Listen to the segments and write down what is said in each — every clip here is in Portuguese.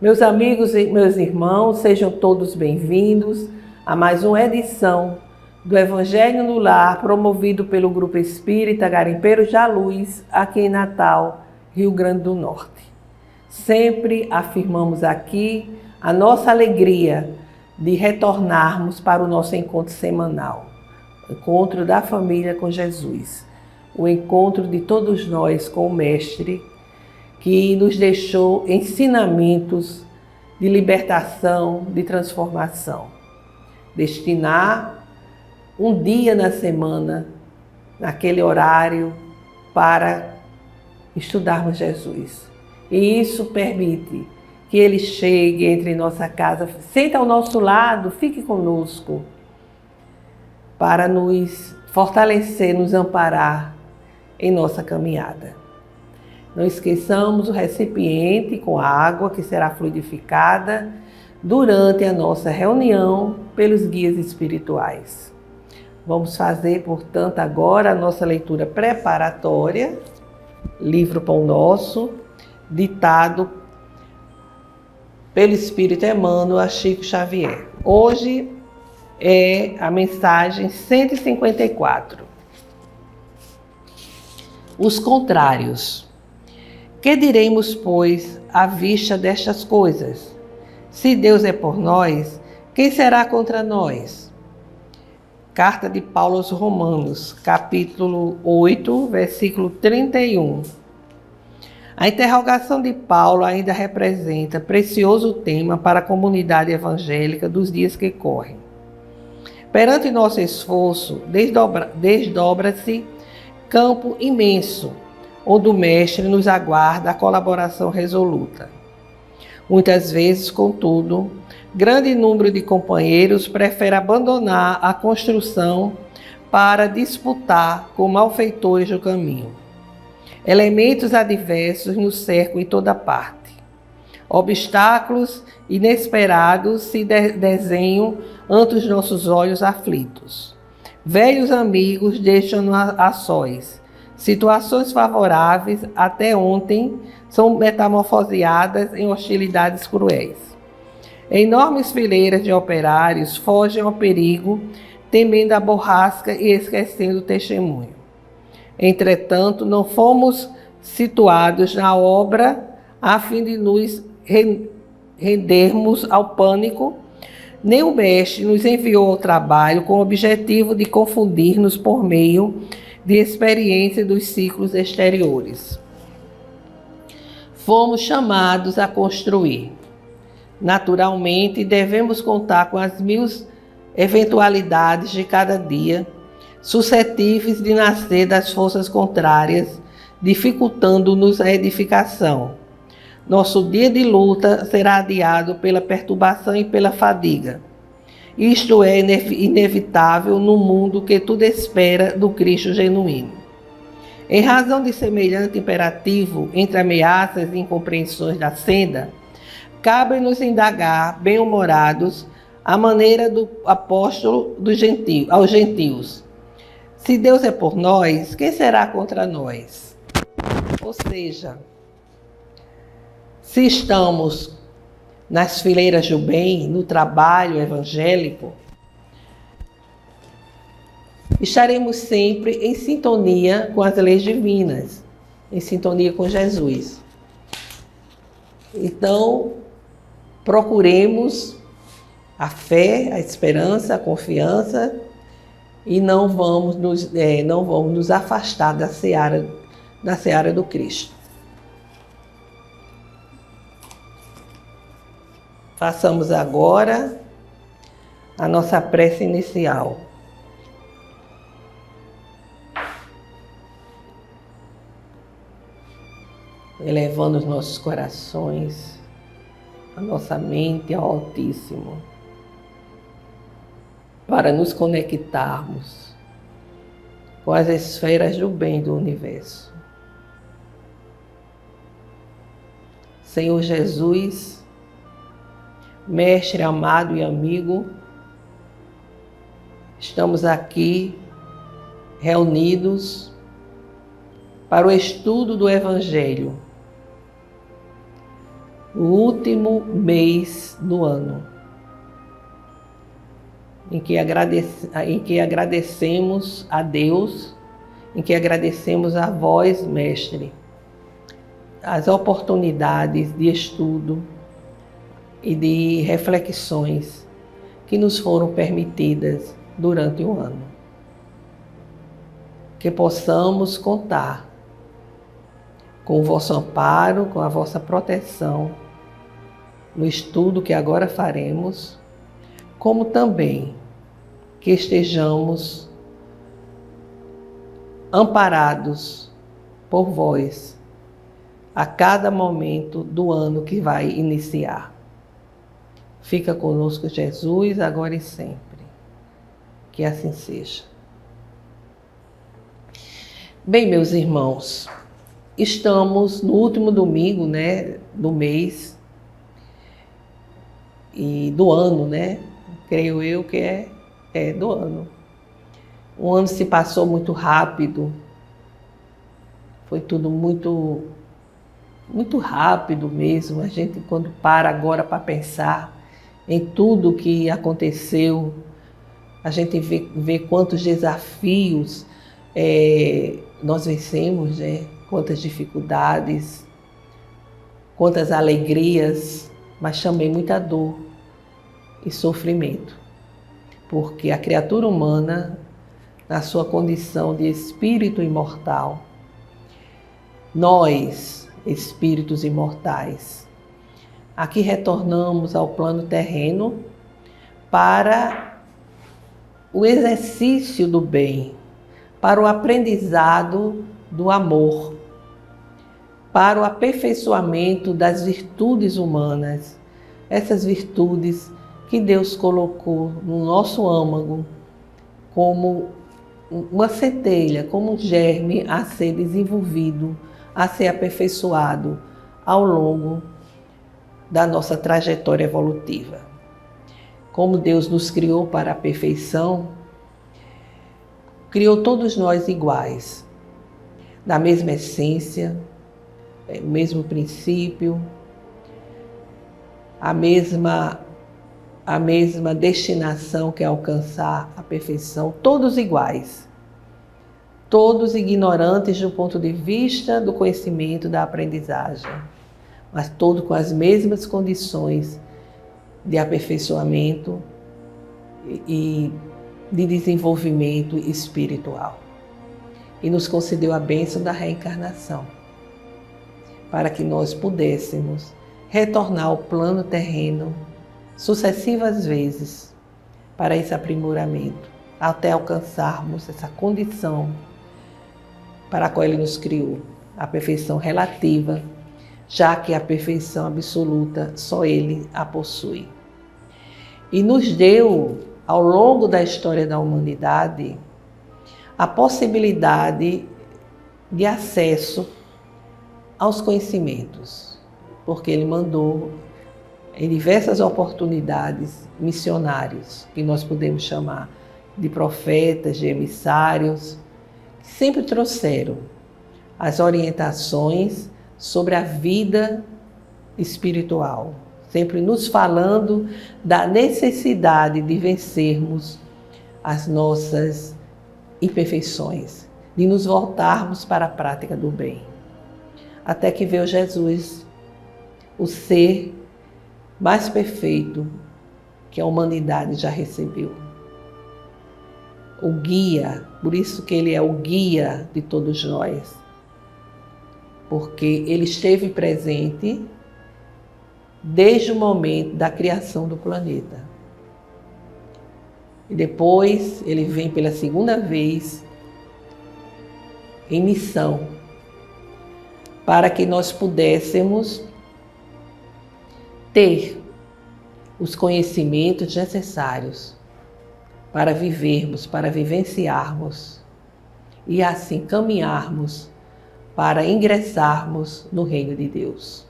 Meus amigos e meus irmãos, sejam todos bem-vindos a mais uma edição do Evangelho no Lar, promovido pelo Grupo Espírita Garimpeiros da Luz, aqui em Natal, Rio Grande do Norte. Sempre afirmamos aqui a nossa alegria de retornarmos para o nosso encontro semanal, o encontro da família com Jesus, o encontro de todos nós com o Mestre, que nos deixou ensinamentos de libertação, de transformação. Destinar um dia na semana, naquele horário, para estudarmos Jesus. E isso permite que Ele chegue entre nossa casa, sente ao nosso lado, fique conosco, para nos fortalecer, nos amparar em nossa caminhada. Não esqueçamos o recipiente com água que será fluidificada durante a nossa reunião pelos guias espirituais. Vamos fazer, portanto, agora a nossa leitura preparatória, livro Pão Nosso, ditado pelo Espírito Emmanuel a Chico Xavier. Hoje é a mensagem 154. Os contrários. Que diremos, pois, à vista destas coisas? Se Deus é por nós, quem será contra nós? Carta de Paulo aos Romanos, capítulo 8, versículo 31. A interrogação de Paulo ainda representa precioso tema para a comunidade evangélica dos dias que correm. Perante nosso esforço, desdobra-se campo imenso, onde o Mestre nos aguarda a colaboração resoluta. Muitas vezes, contudo, grande número de companheiros prefere abandonar a construção para disputar com malfeitores do caminho. Elementos adversos nos cercam em toda parte. Obstáculos inesperados se desenham ante os nossos olhos aflitos. Velhos amigos deixam-nos a sós. Situações favoráveis até ontem são metamorfoseadas em hostilidades cruéis. Enormes fileiras de operários fogem ao perigo, temendo a borrasca e esquecendo o testemunho. Entretanto, não fomos situados na obra a fim de nos rendermos ao pânico, nem o Mestre nos enviou ao trabalho com o objetivo de confundir-nos por meio de experiência dos ciclos exteriores. Fomos chamados a construir. Naturalmente, devemos contar com as 1000 eventualidades de cada dia, suscetíveis de nascer das forças contrárias, dificultando-nos a edificação. Nosso dia de luta será adiado pela perturbação e pela fadiga. Isto é inevitável no mundo que tudo espera do Cristo genuíno. Em razão de semelhante imperativo entre ameaças e incompreensões da senda, cabe-nos indagar, bem-humorados, a maneira do apóstolo aos gentios. Se Deus é por nós, quem será contra nós? Ou seja, se estamos nas fileiras do bem, no trabalho evangélico, estaremos sempre em sintonia com as leis divinas, em sintonia com Jesus. Então, procuremos a fé, a esperança, a confiança e não vamos nos afastar da seara do Cristo. Façamos agora a nossa prece inicial. Elevando os nossos corações, a nossa mente ao Altíssimo, para nos conectarmos com as esferas do bem do universo. Senhor Jesus, Mestre amado e amigo, estamos aqui reunidos para o estudo do Evangelho, no último mês do ano, em que agradecemos a Deus, em que agradecemos a vós, Mestre, as oportunidades de estudo e de reflexões que nos foram permitidas durante o ano. Que possamos contar com o vosso amparo, com a vossa proteção no estudo que agora faremos, como também que estejamos amparados por vós a cada momento do ano que vai iniciar. Fica conosco, Jesus, agora e sempre. Que assim seja. Bem, meus irmãos, estamos no último domingo, do mês e do ano, creio eu que é do ano. O ano se passou muito rápido, foi tudo muito rápido mesmo. A gente, quando para agora para pensar em tudo que aconteceu, a gente vê quantos desafios nós vencemos, quantas dificuldades, quantas alegrias, mas também muita dor e sofrimento. Porque a criatura humana, na sua condição de espírito imortal, nós, espíritos imortais, aqui retornamos ao plano terreno para o exercício do bem, para o aprendizado do amor, para o aperfeiçoamento das virtudes humanas, essas virtudes que Deus colocou no nosso âmago como uma centelha, como um germe a ser desenvolvido, a ser aperfeiçoado ao longo da nossa trajetória evolutiva. Como Deus nos criou para a perfeição, criou todos nós iguais, da mesma essência, o mesmo princípio, a mesma destinação, que é alcançar a perfeição, todos iguais, todos ignorantes do ponto de vista do conhecimento, da aprendizagem, mas todos com as mesmas condições de aperfeiçoamento e de desenvolvimento espiritual. E nos concedeu a bênção da reencarnação, para que nós pudéssemos retornar ao plano terreno sucessivas vezes para esse aprimoramento, até alcançarmos essa condição para a qual Ele nos criou, a perfeição relativa, já que a perfeição absoluta só Ele a possui. E nos deu, ao longo da história da humanidade, a possibilidade de acesso aos conhecimentos, porque Ele mandou em diversas oportunidades missionários, que nós podemos chamar de profetas, de emissários, que sempre trouxeram as orientações sobre a vida espiritual, sempre nos falando da necessidade de vencermos as nossas imperfeições, de nos voltarmos para a prática do bem. Até que veio Jesus, o ser mais perfeito que a humanidade já recebeu. O guia, por isso que Ele é o guia de todos nós, porque Ele esteve presente desde o momento da criação do planeta. E depois Ele vem pela segunda vez em missão, para que nós pudéssemos ter os conhecimentos necessários para vivermos, para vivenciarmos e assim caminharmos para ingressarmos no reino de Deus.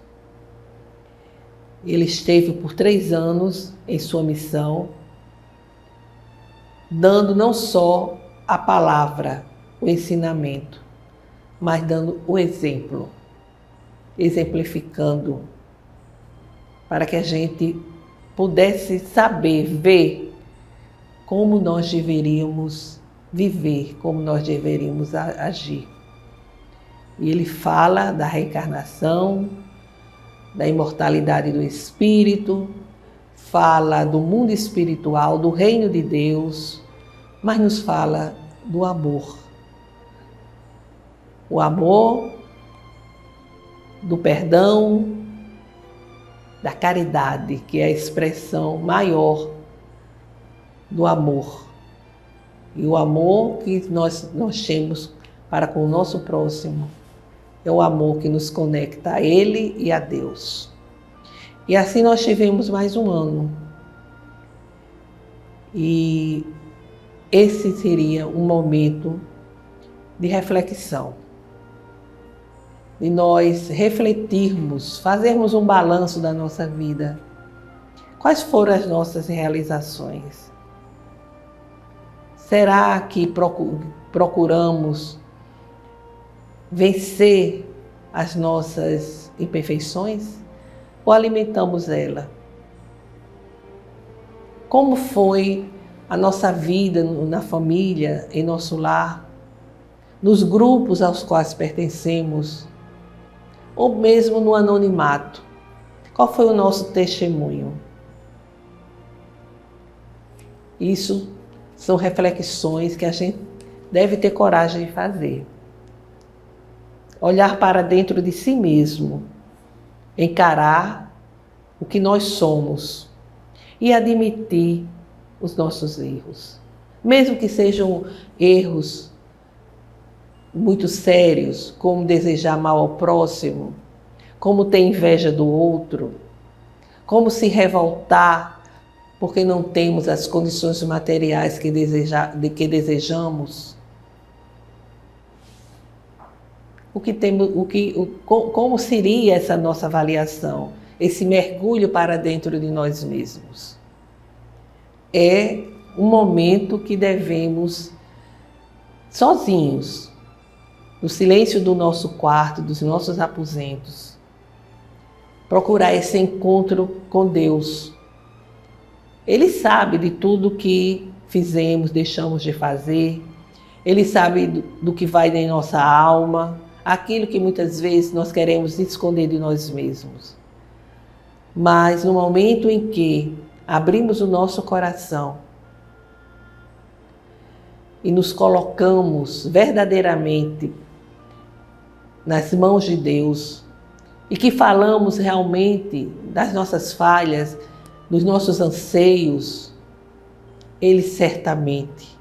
Ele esteve por 3 anos em sua missão, dando não só a palavra, o ensinamento, mas dando o exemplo, exemplificando para que a gente pudesse saber, ver como nós deveríamos viver, como nós deveríamos agir. E ele fala da reencarnação, da imortalidade do espírito, fala do mundo espiritual, do reino de Deus, mas nos fala do amor. O amor, do perdão, da caridade, que é a expressão maior do amor. E o amor que nós temos para com o nosso próximo é o amor que nos conecta a Ele e a Deus. E assim nós tivemos mais um ano. E esse seria um momento de reflexão. De nós refletirmos, fazermos um balanço da nossa vida. Quais foram as nossas realizações? Será que procuramos vencer as nossas imperfeições ou alimentamos ela? Como foi a nossa vida na família, em nosso lar, nos grupos aos quais pertencemos, ou mesmo no anonimato? Qual foi o nosso testemunho? Isso são reflexões que a gente deve ter coragem de fazer. Olhar para dentro de si mesmo, encarar o que nós somos e admitir os nossos erros. Mesmo que sejam erros muito sérios, como desejar mal ao próximo, como ter inveja do outro, como se revoltar porque não temos as condições materiais que desejamos. Como seria essa nossa avaliação, esse mergulho para dentro de nós mesmos? É um momento que devemos, sozinhos, no silêncio do nosso quarto, dos nossos aposentos, procurar esse encontro com Deus. Ele sabe de tudo que fizemos, deixamos de fazer. Ele sabe do que vai em nossa alma, aquilo que muitas vezes nós queremos esconder de nós mesmos. Mas no momento em que abrimos o nosso coração e nos colocamos verdadeiramente nas mãos de Deus e que falamos realmente das nossas falhas, dos nossos anseios, Ele certamente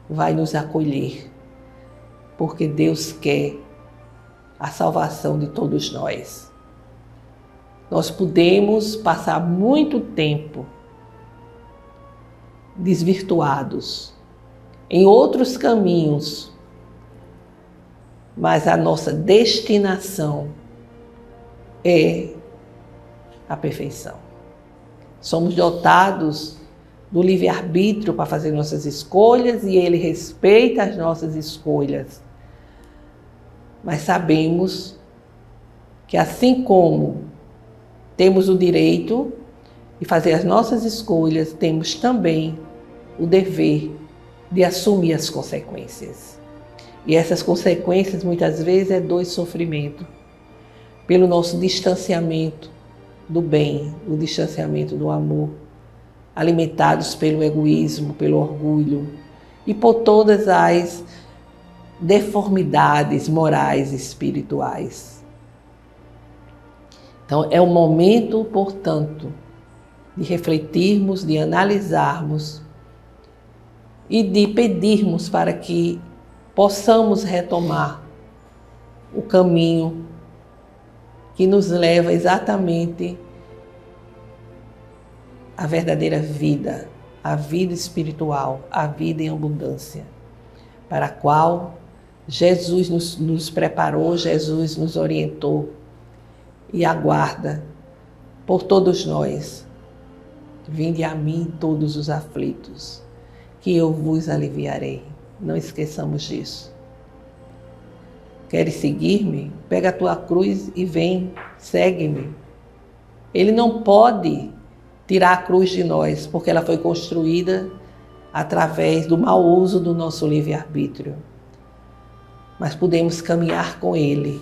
vai nos acolher, porque Deus quer a salvação de todos nós. Nós podemos passar muito tempo desvirtuados em outros caminhos, mas a nossa destinação é a perfeição. Somos dotados do livre-arbítrio para fazer nossas escolhas e Ele respeita as nossas escolhas. Mas sabemos que assim como temos o direito de fazer as nossas escolhas, temos também o dever de assumir as consequências. E essas consequências muitas vezes é dor e sofrimento, pelo nosso distanciamento do bem, o distanciamento do amor, alimentados pelo egoísmo, pelo orgulho e por todas as deformidades morais e espirituais. Então é o momento, portanto, de refletirmos, de analisarmos e de pedirmos para que possamos retomar o caminho que nos leva exatamente à verdadeira vida, à vida espiritual, à vida em abundância, para a qual Jesus nos preparou, Jesus nos orientou e aguarda por todos nós. Vinde a mim todos os aflitos, que eu vos aliviarei. Não esqueçamos disso. Queres seguir-me? Pega a tua cruz e vem, segue-me. Ele não pode tirar a cruz de nós, porque ela foi construída através do mau uso do nosso livre-arbítrio. Mas podemos caminhar com Ele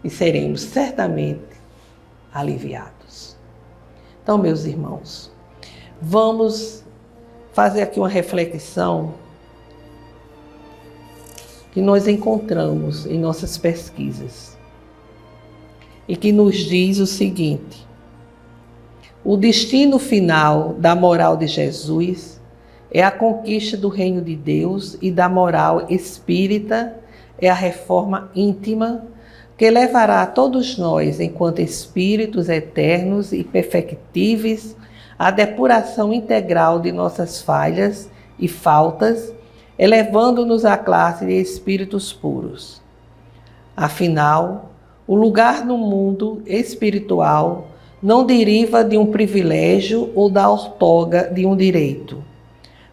e seremos certamente aliviados. Então, meus irmãos, vamos fazer aqui uma reflexão que nós encontramos em nossas pesquisas e que nos diz o seguinte: o destino final da moral de Jesus é a conquista do reino de Deus, e da moral espírita é a reforma íntima que levará a todos nós, enquanto espíritos eternos e perfectíveis, à depuração integral de nossas falhas e faltas, elevando-nos à classe de espíritos puros. Afinal, o lugar no mundo espiritual não deriva de um privilégio ou da outorga de um direito,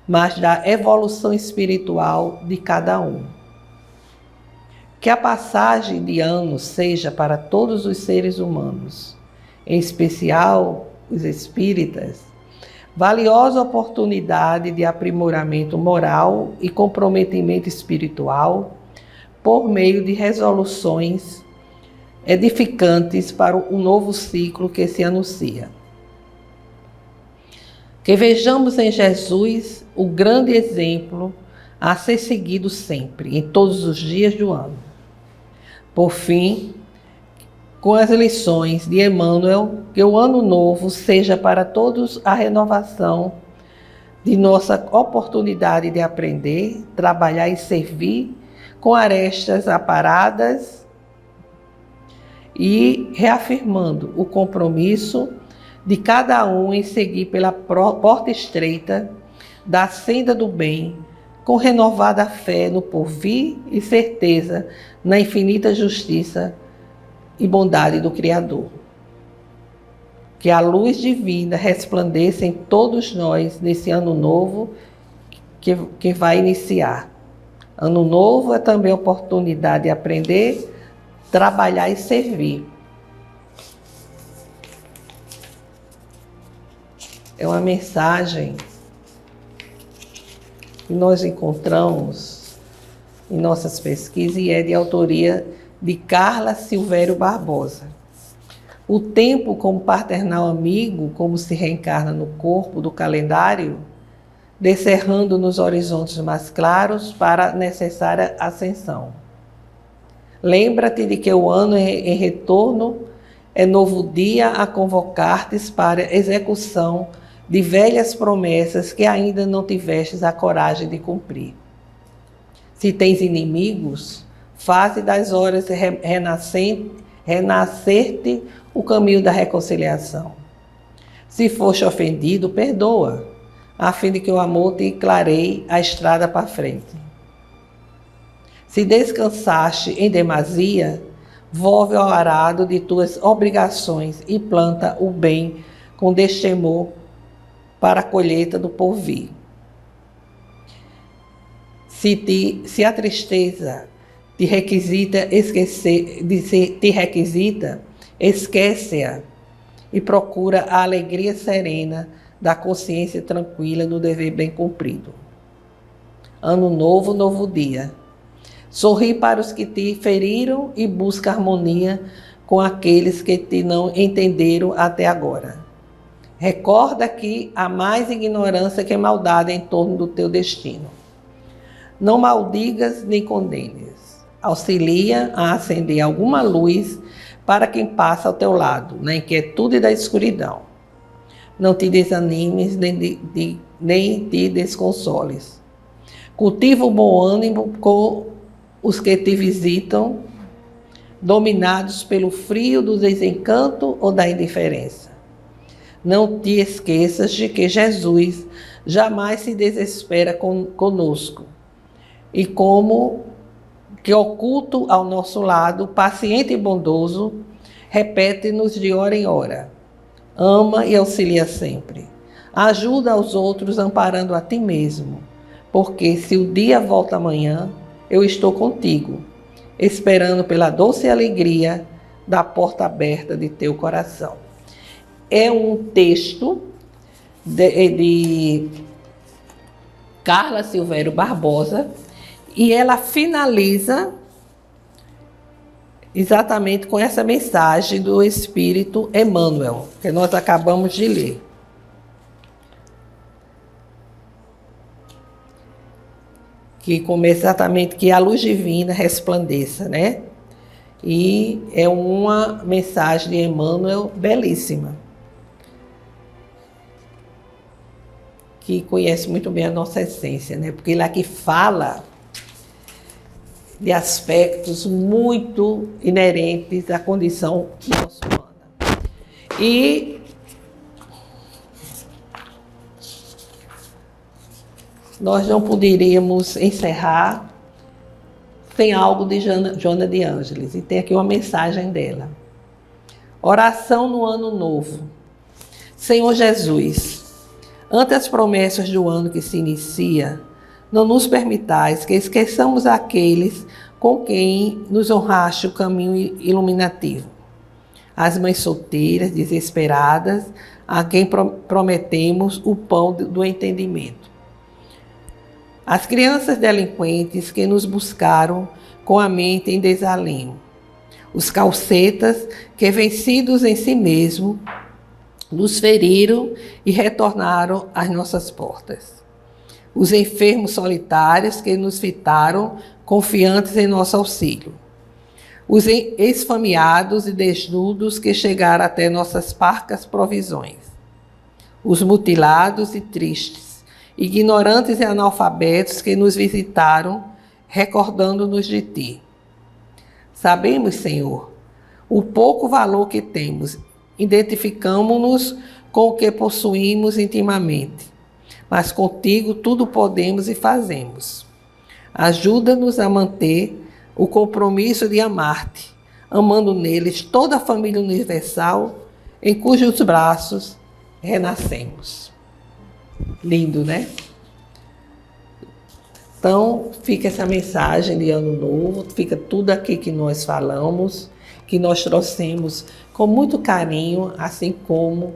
mas da evolução espiritual de cada um. Que a passagem de anos seja para todos os seres humanos, em especial os espíritas, valiosa oportunidade de aprimoramento moral e comprometimento espiritual por meio de resoluções edificantes para o novo ciclo que se anuncia. Que vejamos em Jesus o grande exemplo a ser seguido sempre, em todos os dias do ano. Por fim, com as lições de Emmanuel, que o ano novo seja para todos a renovação de nossa oportunidade de aprender, trabalhar e servir com arestas aparadas e reafirmando o compromisso de cada um em seguir pela porta estreita da senda do bem, com renovada fé no porvir e certeza na infinita justiça e bondade do Criador. Que a luz divina resplandeça em todos nós nesse ano novo que vai iniciar. Ano novo é também a oportunidade de aprender, trabalhar e servir. É uma mensagem que nós encontramos em nossas pesquisas e é de autoria de Carla Silvério Barbosa. O tempo como paternal amigo, como se reencarna no corpo do calendário, descerrando nos horizontes mais claros para a necessária ascensão. Lembra-te de que o ano em retorno é novo dia a convocar-te para execução de velhas promessas que ainda não tivestes a coragem de cumprir. Se tens inimigos, faze das horas renascer-te o caminho da reconciliação. Se foste ofendido, perdoa, a fim de que o amor te clareie a estrada para frente. Se descansaste em demasia, volve ao arado de tuas obrigações e planta o bem com destemor para a colheita do porvir. Se a tristeza te requisita, esquece-a e procura a alegria serena da consciência tranquila do dever bem cumprido. Ano novo, novo dia. Sorri para os que te feriram e busca harmonia com aqueles que te não entenderam até agora. Recorda que há mais ignorância que maldade em torno do teu destino. Não maldigas nem condenes. Auxilia a acender alguma luz para quem passa ao teu lado, na inquietude da escuridão. Não te desanimes nem te desconsoles. Cultiva o bom ânimo com os que te visitam, dominados pelo frio do desencanto ou da indiferença. Não te esqueças de que Jesus jamais se desespera conosco. E como que oculto ao nosso lado, paciente e bondoso, repete-nos de hora em hora. Ama e auxilia sempre. Ajuda aos outros amparando a ti mesmo, porque se o dia volta amanhã, eu estou contigo, esperando pela doce alegria da porta aberta de teu coração. é um texto de Carla Silvério Barbosa, e ela finaliza exatamente com essa mensagem do Espírito Emmanuel, que nós acabamos de ler. Que começa exatamente que a luz divina resplandeça, né? E é uma mensagem de Emmanuel belíssima, que conhece muito bem a nossa essência, né? Porque ele aqui fala de aspectos muito inerentes à condição nossa humana. E nós não poderíamos encerrar sem algo de Joana de Ângeles, e tem aqui uma mensagem dela. Oração no Ano Novo. Senhor Jesus, ante as promessas do ano que se inicia, não nos permitais que esqueçamos aqueles com quem nos honraste o caminho iluminativo. As mães solteiras, desesperadas, a quem prometemos o pão do entendimento. As crianças delinquentes que nos buscaram com a mente em desalinho. Os calcetas que, vencidos em si mesmos, nos feriram e retornaram às nossas portas. Os enfermos solitários que nos fitaram, confiantes em nosso auxílio. Os esfameados e desnudos que chegaram até nossas parcas provisões. Os mutilados e tristes, ignorantes e analfabetos que nos visitaram, recordando-nos de ti. Sabemos, Senhor, o pouco valor que temos, identificamos-nos com o que possuímos intimamente, mas contigo tudo podemos e fazemos. Ajuda-nos a manter o compromisso de amar-te, amando neles toda a família universal, em cujos braços renascemos. Lindo, né? Então, fica essa mensagem de Ano Novo, fica tudo aqui que nós falamos, que nós trouxemos com muito carinho, assim como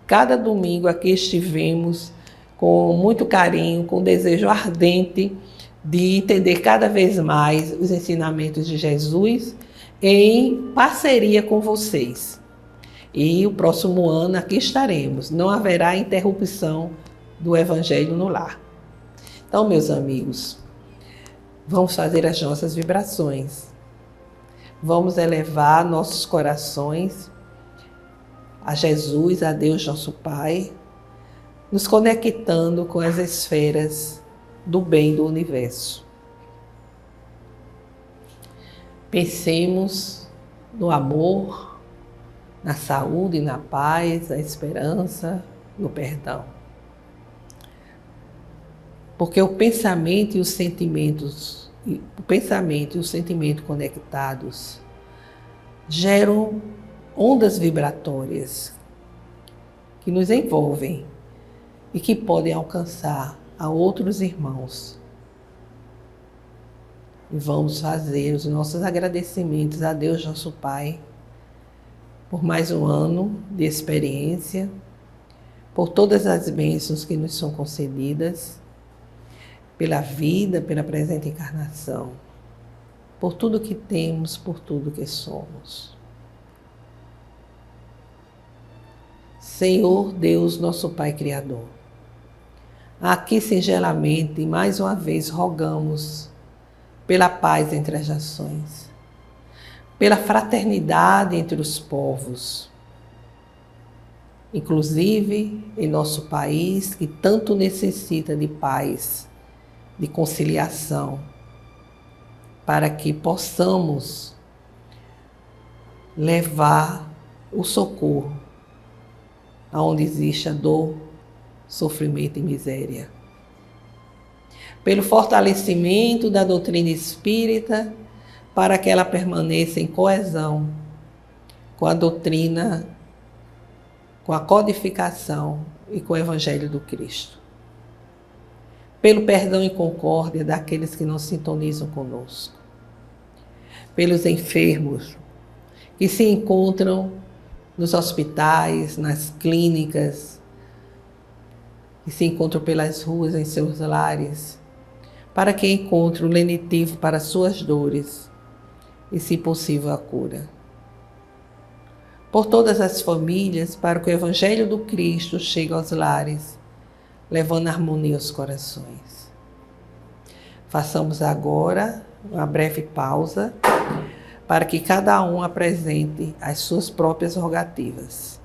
cada domingo aqui estivemos com muito carinho, com desejo ardente de entender cada vez mais os ensinamentos de Jesus em parceria com vocês. E o próximo ano aqui estaremos, não haverá interrupção do Evangelho no Lar. Então, meus amigos, vamos fazer as nossas vibrações. Vamos elevar nossos corações a Jesus, a Deus nosso Pai, nos conectando com as esferas do bem do universo. Pensemos no amor, na saúde, na paz, na esperança, no perdão. Porque o pensamento e os sentimentos, conectados geram ondas vibratórias que nos envolvem e que podem alcançar a outros irmãos. E vamos fazer os nossos agradecimentos a Deus, nosso Pai, por mais um ano de experiência, por todas as bênçãos que nos são concedidas, pela vida, pela presente encarnação, por tudo que temos, por tudo que somos. Senhor Deus, nosso Pai Criador, aqui singelamente, mais uma vez, rogamos pela paz entre as nações, pela fraternidade entre os povos, inclusive em nosso país, que tanto necessita de paz, de conciliação, para que possamos levar o socorro aonde existe a dor, sofrimento e miséria. Pelo fortalecimento da doutrina espírita, para que ela permaneça em coesão com a doutrina, com a codificação e com o Evangelho do Cristo. Pelo perdão e concórdia daqueles que não sintonizam conosco. Pelos enfermos que se encontram nos hospitais, nas clínicas, que se encontram pelas ruas em seus lares, para que encontre o lenitivo para suas dores e, se possível, a cura. Por todas as famílias, para que o Evangelho do Cristo chegue aos lares, levando harmonia aos corações. Façamos agora uma breve pausa para que cada um apresente as suas próprias rogativas.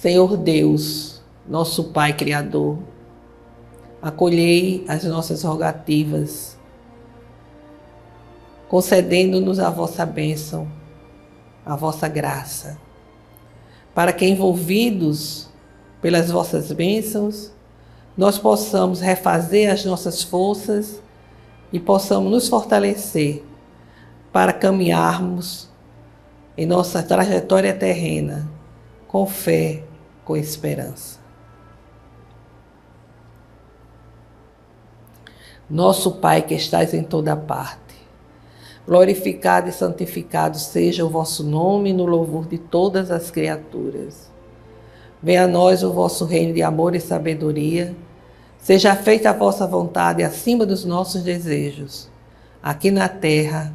Senhor Deus, nosso Pai Criador, acolhei as nossas rogativas, concedendo-nos a vossa bênção, a vossa graça, para que, envolvidos pelas vossas bênçãos, nós possamos refazer as nossas forças e possamos nos fortalecer para caminharmos em nossa trajetória terrena com fé, com esperança. Nosso Pai que estais em toda parte, glorificado e santificado seja o vosso nome no louvor de todas as criaturas. Venha a nós o vosso reino de amor e sabedoria. Seja feita a vossa vontade acima dos nossos desejos, aqui na terra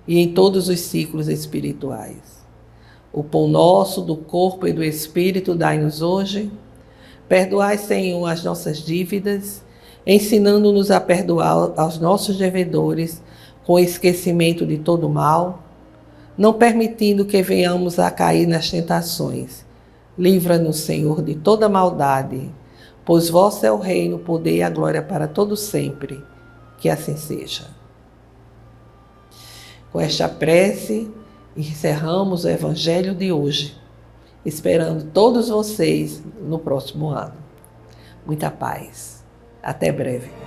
e em todos os ciclos espirituais. O pão nosso, do corpo e do espírito, dai-nos hoje. Perdoai, Senhor, as nossas dívidas, ensinando-nos a perdoar aos nossos devedores, com esquecimento de todo mal, não permitindo que venhamos a cair nas tentações. Livra-nos, Senhor, de toda maldade, pois vosso é o reino, o poder e a glória para todo sempre. Que assim seja. Com esta prece, encerramos o Evangelho de hoje, esperando todos vocês no próximo ano. Muita paz. Até breve.